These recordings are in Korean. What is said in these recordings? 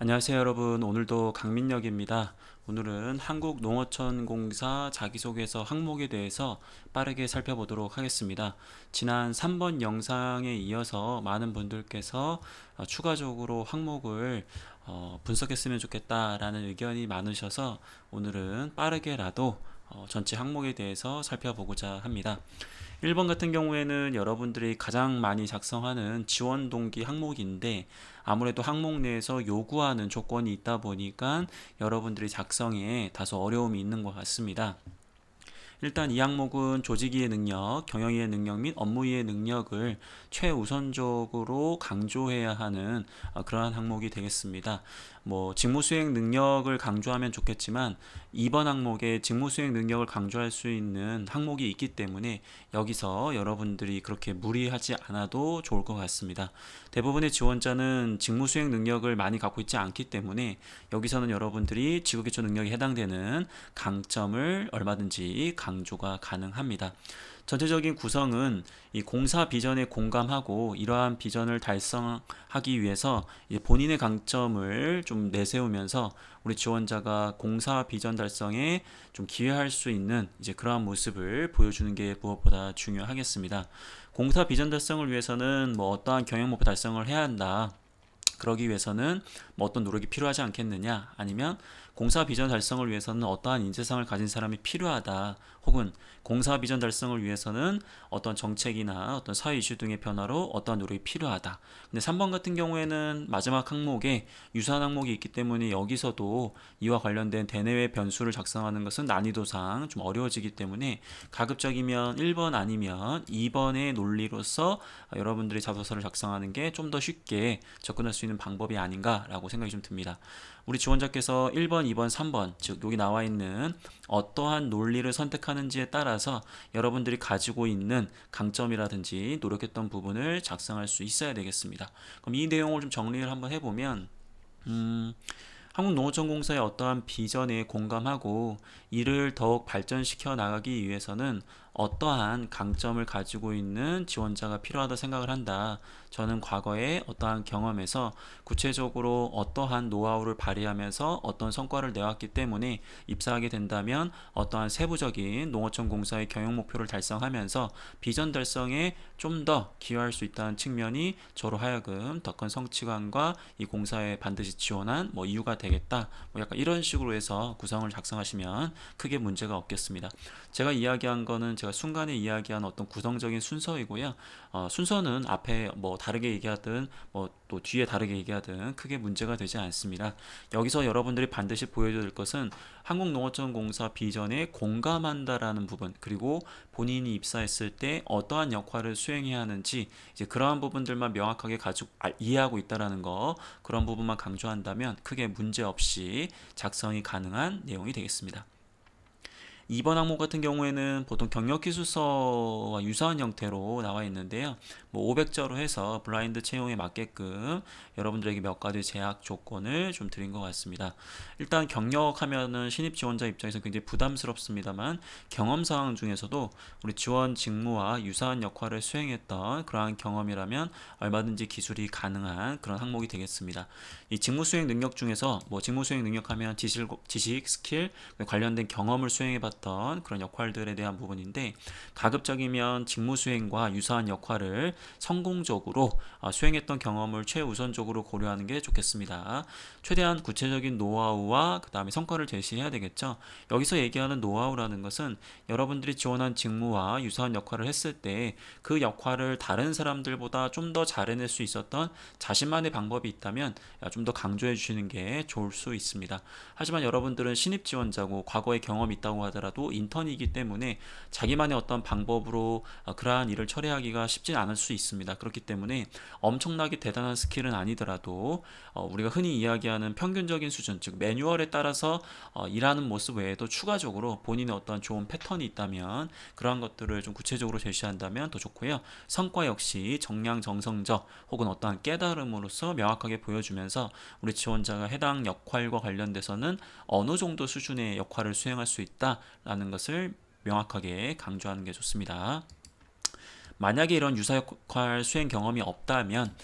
안녕하세요 여러분. 오늘도 강민혁입니다. 오늘은 한국농어촌공사 자기소개서 항목에 대해서 빠르게 살펴보도록 하겠습니다. 지난 3번 영상에 이어서 많은 분들께서 추가적으로 항목을 분석했으면 좋겠다라는 의견이 많으셔서 오늘은 빠르게라도 전체 항목에 대해서 살펴보고자 합니다. 1번 같은 경우에는 여러분들이 가장 많이 작성하는 지원 동기 항목인데 아무래도 항목 내에서 요구하는 조건이 있다 보니까 여러분들이 작성에 다소 어려움이 있는 것 같습니다. 일단 이 항목은 조직이의 능력, 경영이의 능력 및 업무이의 능력을 최우선적으로 강조해야 하는 그러한 항목이 되겠습니다. 직무수행 능력을 강조하면 좋겠지만 이번 항목에 직무수행 능력을 강조할 수 있는 항목이 있기 때문에 여기서 여러분들이 그렇게 무리하지 않아도 좋을 것 같습니다. 대부분의 지원자는 직무수행 능력을 많이 갖고 있지 않기 때문에 여기서는 여러분들이 지구기초 능력에 해당되는 강점을 얼마든지 강조가 가능합니다. 전체적인 구성은 이 공사 비전에 공감하고 이러한 비전을 달성하기 위해서 본인의 강점을 좀 내세우면서 우리 지원자가 공사 비전 달성에 좀 기여할 수 있는 그러한 모습을 보여주는 게 무엇보다 중요하겠습니다. 공사 비전 달성을 위해서는 어떠한 경영 목표 달성을 해야 한다. 그러기 위해서는 어떤 노력이 필요하지 않겠느냐, 아니면 공사 비전 달성을 위해서는 어떠한 인재상을 가진 사람이 필요하다, 혹은 공사 비전 달성을 위해서는 어떤 정책이나 어떤 사회 이슈 등의 변화로 어떠한 노력이 필요하다. 근데 3번 같은 경우에는 마지막 항목에 유사한 항목이 있기 때문에 여기서도 이와 관련된 대내외 변수를 작성하는 것은 난이도상 좀 어려워지기 때문에 가급적이면 1번 아니면 2번의 논리로서 여러분들이 자소서를 작성하는 게 좀 더 쉽게 접근할 수 있는 방법이 아닌가라고 생각이 좀 듭니다. 우리 지원자께서 1번, 2번, 3번, 즉 여기 나와 있는 어떠한 논리를 선택하는지에 따라서 여러분들이 가지고 있는 강점이라든지 노력했던 부분을 작성할 수 있어야 되겠습니다. 그럼 이 내용을 좀 정리를 한번 해보면 한국농어촌공사의 어떠한 비전에 공감하고 이를 더욱 발전시켜 나가기 위해서는 어떠한 강점을 가지고 있는 지원자가 필요하다 생각을 한다. 저는 과거에 어떠한 경험에서 구체적으로 어떠한 노하우를 발휘하면서 어떤 성과를 내왔기 때문에 입사하게 된다면 어떠한 세부적인 농어촌 공사의 경영 목표를 달성하면서 비전 달성에 좀 더 기여할 수 있다는 측면이 저로 하여금 더 큰 성취감과 이 공사에 반드시 지원한 이유가 되겠다. 약간 이런 식으로 해서 구성을 작성하시면 크게 문제가 없겠습니다. 제가 이야기한 거는 제가 순간에 이야기한 어떤 구성적인 순서이고요. 순서는 앞에 다르게 얘기하든 또 뒤에 다르게 얘기하든 크게 문제가 되지 않습니다. 여기서 여러분들이 반드시 보여줘야 될 것은 한국농어촌공사 비전에 공감한다라는 부분, 그리고 본인이 입사했을 때 어떠한 역할을 수행해야 하는지 그러한 부분들만 명확하게 가지고 이해하고 있다라는 거, 그런 부분만 강조한다면 크게 문제 없이 작성이 가능한 내용이 되겠습니다. 2번 항목 같은 경우에는 보통 경력기술서와 유사한 형태로 나와 있는데요. 500자로 해서 블라인드 채용에 맞게끔 여러분들에게 몇 가지 제약 조건을 좀 드린 것 같습니다. 일단 경력하면은 신입 지원자 입장에서 굉장히 부담스럽습니다만 경험사항 중에서도 우리 지원 직무와 유사한 역할을 수행했던 그러한 경험이라면 얼마든지 기술이 가능한 그런 항목이 되겠습니다. 이 직무 수행 능력 중에서 직무 수행 능력하면 지식, 스킬 관련된 경험을 수행해봤던 그런 역할들에 대한 부분인데, 가급적이면 직무 수행과 유사한 역할을 성공적으로 수행했던 경험을 최우선적으로 고려하는 게 좋겠습니다. 최대한 구체적인 노하우와 그 다음에 성과를 제시해야 되겠죠. 여기서 얘기하는 노하우라는 것은 여러분들이 지원한 직무와 유사한 역할을 했을 때 그 역할을 다른 사람들보다 좀 더 잘해낼 수 있었던 자신만의 방법이 있다면 좀 더 강조해 주시는 게 좋을 수 있습니다. 하지만 여러분들은 신입 지원자고 과거에 경험이 있다고 하더라도 인턴이기 때문에 자기만의 어떤 방법으로 그러한 일을 처리하기가 쉽진 않을 수 있습니다. 그렇기 때문에 엄청나게 대단한 스킬은 아니더라도 우리가 흔히 이야기하는 평균적인 수준, 즉 매뉴얼에 따라서 일하는 모습 외에도 추가적으로 본인의 어떤 좋은 패턴이 있다면 그러한 것들을 좀 구체적으로 제시한다면 더 좋고요. 성과 역시 정량정성적 혹은 어떠한 깨달음으로써 명확하게 보여주면서 우리 지원자가 해당 역할과 관련돼서는 어느 정도 수준의 역할을 수행할 수 있다라는 것을 명확하게 강조하는 게 좋습니다. 만약에 이런 유사 역할 수행 경험이 없다면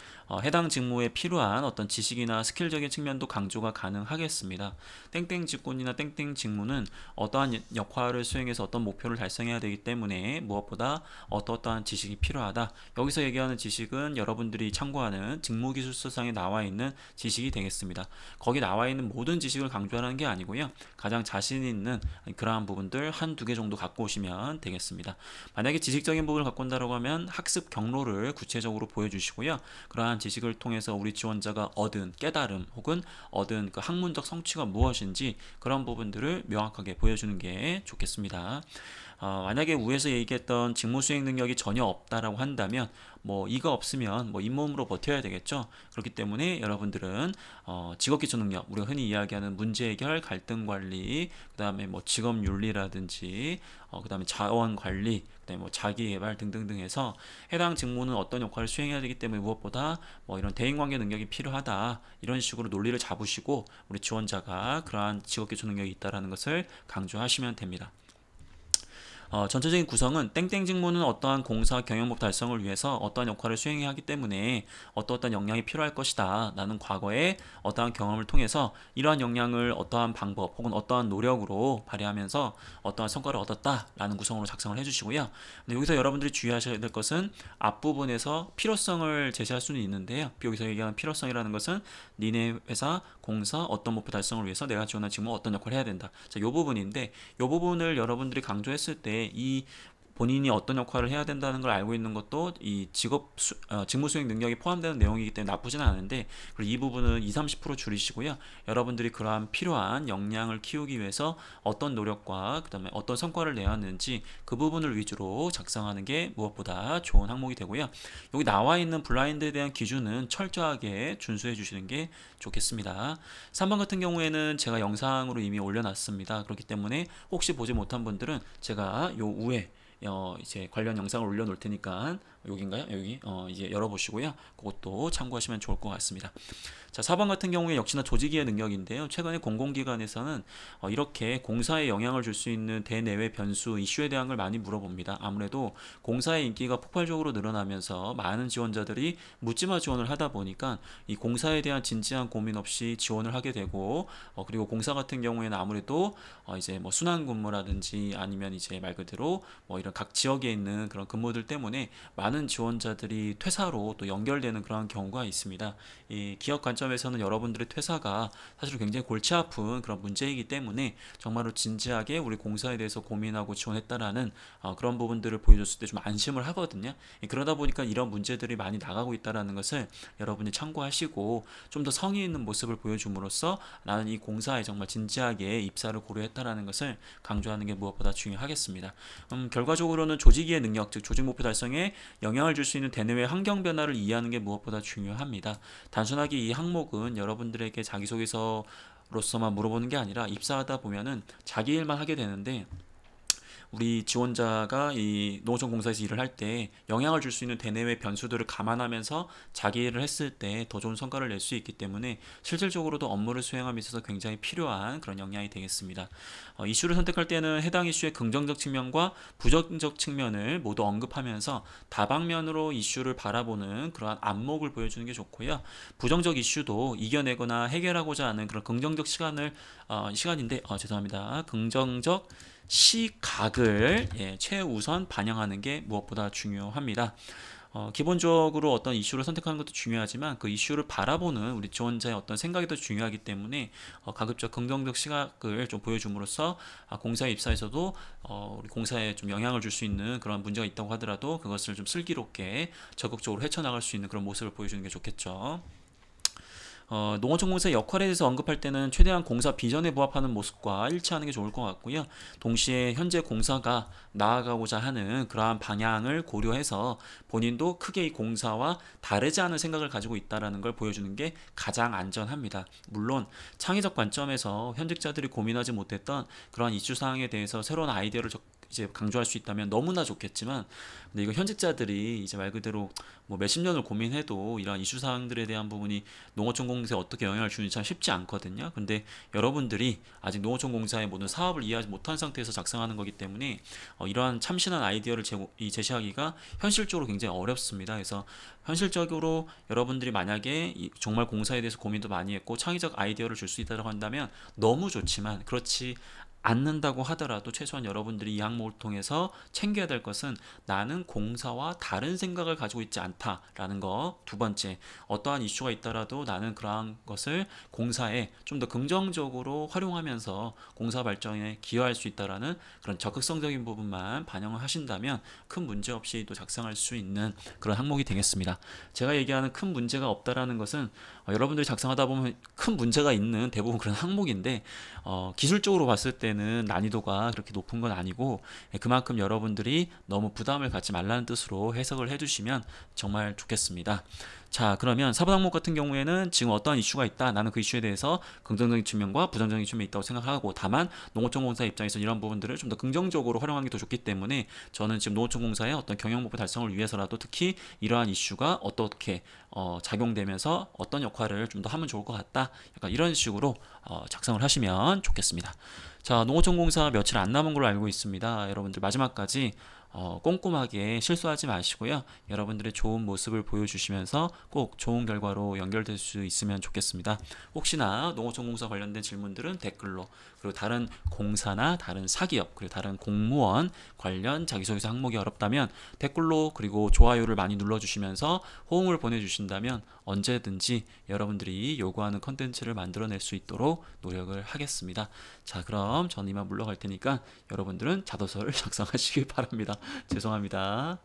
해당 직무에 필요한 어떤 지식이나 스킬적인 측면도 강조가 가능하겠습니다. 땡땡 직군이나 땡땡 직무는 어떠한 역할을 수행해서 어떤 목표를 달성해야 되기 때문에 무엇보다 어떠한 지식이 필요하다. 여기서 얘기하는 지식은 여러분들이 참고하는 직무기술서상에 나와 있는 지식이 되겠습니다. 거기 나와 있는 모든 지식을 강조하는 게 아니고요. 가장 자신 있는 그러한 부분들 한두 개 정도 갖고 오시면 되겠습니다. 만약에 지식적인 부분을 갖고 온다고 하면 학습 경로를 구체적으로 보여주시고요. 그러한 지식을 통해서 우리 지원자가 얻은 깨달음 혹은 얻은 그 학문적 성취가 무엇인지 그런 부분들을 명확하게 보여주는 게 좋겠습니다. 만약에 위에서 얘기했던 직무 수행 능력이 전혀 없다라고 한다면 이거 없으면 잇몸으로 버텨야 되겠죠. 그렇기 때문에 여러분들은 직업 기초 능력, 우리가 흔히 이야기하는 문제 해결, 갈등 관리, 그다음에 직업 윤리라든지 그다음에 자원 관리, 그다음에 자기 개발 등등등 해서 해당 직무는 어떤 역할을 수행해야 되기 때문에 무엇보다 이런 대인 관계 능력이 필요하다. 이런 식으로 논리를 잡으시고 우리 지원자가 그러한 직업 기초 능력이 있다라는 것을 강조하시면 됩니다. 전체적인 구성은 땡땡 직무는 어떠한 공사 경영목 달성을 위해서 어떠한 역할을 수행해야 하기 때문에 어떠한 역량이 필요할 것이다. 나는 과거에 어떠한 경험을 통해서 이러한 역량을 어떠한 방법 혹은 어떠한 노력으로 발휘하면서 어떠한 성과를 얻었다라는 구성으로 작성을 해주시고요. 근데 여기서 여러분들이 주의하셔야 될 것은 앞부분에서 필요성을 제시할 수는 있는데요. 여기서 얘기하는 필요성이라는 것은 니네 회사 공사 어떤 목표 달성을 위해서 내가 지원한 직무 어떤 역할을 해야 된다. 자, 이 부분인데 이 부분을 여러분들이 강조했을 때 이 본인이 어떤 역할을 해야 된다는 걸 알고 있는 것도 이 직무 수행 능력이 포함되는 내용이기 때문에 나쁘지는 않은데 그리고 이 부분은 20-30% 줄이시고요. 여러분들이 그러한 필요한 역량을 키우기 위해서 어떤 노력과 그 다음에 어떤 성과를 내왔는지 그 부분을 위주로 작성하는 게 무엇보다 좋은 항목이 되고요. 여기 나와 있는 블라인드에 대한 기준은 철저하게 준수해 주시는 게 좋겠습니다. 3번 같은 경우에는 제가 영상으로 이미 올려놨습니다. 그렇기 때문에 혹시 보지 못한 분들은 제가 요 위에 이제 관련 영상을 올려놓을 테니까 여기인가요? 여기 이제 열어보시고요. 그것도 참고하시면 좋을 것 같습니다. 자, 4번 같은 경우에 역시나 조직이의 능력인데요. 최근에 공공기관에서는 이렇게 공사에 영향을 줄 수 있는 대내외 변수, 이슈에 대한 걸 많이 물어봅니다. 아무래도 공사의 인기가 폭발적으로 늘어나면서 많은 지원자들이 묻지마 지원을 하다 보니까 이 공사에 대한 진지한 고민 없이 지원을 하게 되고 그리고 공사 같은 경우에는 아무래도 이제 순환 근무라든지 아니면 이제 말 그대로 이런 각 지역에 있는 그런 근무들 때문에 많은 지원자들이 퇴사로 또 연결되는 그런 경우가 있습니다. 이 기업 관점에서는 여러분들의 퇴사가 사실 굉장히 골치 아픈 그런 문제이기 때문에 정말로 진지하게 우리 공사에 대해서 고민하고 지원했다라는 그런 부분들을 보여줬을 때 좀 안심을 하거든요. 그러다 보니까 이런 문제들이 많이 나가고 있다라는 것을 여러분이 참고하시고 좀 더 성의 있는 모습을 보여줌으로써 나는 이 공사에 정말 진지하게 입사를 고려했다라는 것을 강조하는 게 무엇보다 중요하겠습니다. 결과적으로는 조직의 능력, 즉 조직 목표 달성에 영향을 줄 수 있는 대내외 환경 변화를 이해하는 게 무엇보다 중요합니다. 단순하게 이 항목은 여러분들에게 자기소개서로서만 물어보는 게 아니라 입사하다 보면은 자기 일만 하게 되는데 우리 지원자가 이 농어촌 공사에서 일을 할 때 영향을 줄 수 있는 대내외 변수들을 감안하면서 자기 일을 했을 때 더 좋은 성과를 낼 수 있기 때문에 실질적으로도 업무를 수행함에 있어서 굉장히 필요한 그런 역량이 되겠습니다. 이슈를 선택할 때는 해당 이슈의 긍정적 측면과 부정적 측면을 모두 언급하면서 다방면으로 이슈를 바라보는 그러한 안목을 보여주는 게 좋고요. 부정적 이슈도 이겨내거나 해결하고자 하는 그런 긍정적 시간인데 죄송합니다. 긍정적 시각을 최우선 반영하는 게 무엇보다 중요합니다. 기본적으로 어떤 이슈를 선택하는 것도 중요하지만 그 이슈를 바라보는 우리 지원자의 어떤 생각이 더 중요하기 때문에 가급적 긍정적 시각을 좀 보여줌으로써 공사에 입사에서도 우리 공사에 좀 영향을 줄 수 있는 그런 문제가 있다고 하더라도 그것을 좀 슬기롭게 적극적으로 헤쳐나갈 수 있는 그런 모습을 보여주는 게 좋겠죠. 농어촌 공사의 역할에 대해서 언급할 때는 최대한 공사 비전에 부합하는 모습과 일치하는 게 좋을 것 같고요. 동시에 현재 공사가 나아가고자 하는 그러한 방향을 고려해서 본인도 크게 이 공사와 다르지 않은 생각을 가지고 있다는 걸 보여주는 게 가장 안전합니다. 물론 창의적 관점에서 현직자들이 고민하지 못했던 그러한 이슈 사항에 대해서 새로운 아이디어를 이제 강조할 수 있다면 너무나 좋겠지만, 근데 이거 현직자들이 이제 말 그대로 뭐 몇십 년을 고민해도 이런 이슈 사항들에 대한 부분이 농어촌 공사에 어떻게 영향을 주는지 참 쉽지 않거든요. 근데 여러분들이 아직 농어촌 공사의 모든 사업을 이해하지 못한 상태에서 작성하는 거기 때문에 이러한 참신한 아이디어를 제시하기가 현실적으로 굉장히 어렵습니다. 그래서 현실적으로 여러분들이 만약에 정말 공사에 대해서 고민도 많이 했고 창의적 아이디어를 줄 수 있다고 한다면 너무 좋지만, 그렇지 않는다고 하더라도 최소한 여러분들이 이 항목을 통해서 챙겨야 될 것은 나는 공사와 다른 생각을 가지고 있지 않다라는 거. 두 번째, 어떠한 이슈가 있더라도 나는 그러한 것을 공사에 좀 더 긍정적으로 활용하면서 공사 발전에 기여할 수 있다라는 그런 적극성적인 부분만 반영을 하신다면 큰 문제 없이 또 작성할 수 있는 그런 항목이 되겠습니다. 제가 얘기하는 큰 문제가 없다라는 것은 여러분들이 작성하다 보면 큰 문제가 있는 대부분 그런 항목인데, 기술적으로 봤을 때는 난이도가 그렇게 높은 건 아니고, 그만큼 여러분들이 너무 부담을 갖지 말라는 뜻으로 해석을 해주시면 정말 좋겠습니다. 자, 그러면 4번 항목 같은 경우에는 지금 어떠한 이슈가 있다, 나는 그 이슈에 대해서 긍정적인 측면과 부정적인 측면이 있다고 생각하고, 다만 농어촌공사 입장에서 이런 부분들을 좀 더 긍정적으로 활용하는 게 더 좋기 때문에 저는 지금 농어촌공사의 어떤 경영 목표 달성을 위해서라도 특히 이러한 이슈가 어떻게 작용되면서 어떤 역할을 좀 더 하면 좋을 것 같다, 약간 이런 식으로 작성을 하시면 좋겠습니다. 자, 농어촌공사 며칠 안 남은 걸로 알고 있습니다. 여러분들 마지막까지 꼼꼼하게 실수하지 마시고요. 여러분들의 좋은 모습을 보여주시면서 꼭 좋은 결과로 연결될 수 있으면 좋겠습니다. 혹시나 농어촌공사 관련된 질문들은 댓글로, 그리고 다른 공사나 다른 사기업, 그리고 다른 공무원 관련 자기소개서 항목이 어렵다면 댓글로, 그리고 좋아요를 많이 눌러주시면서 호응을 보내주신다면 언제든지 여러분들이 요구하는 컨텐츠를 만들어낼 수 있도록 노력을 하겠습니다. 자, 그럼 저는 이만 물러갈 테니까 여러분들은 자소서를 작성하시길 바랍니다. 죄송합니다.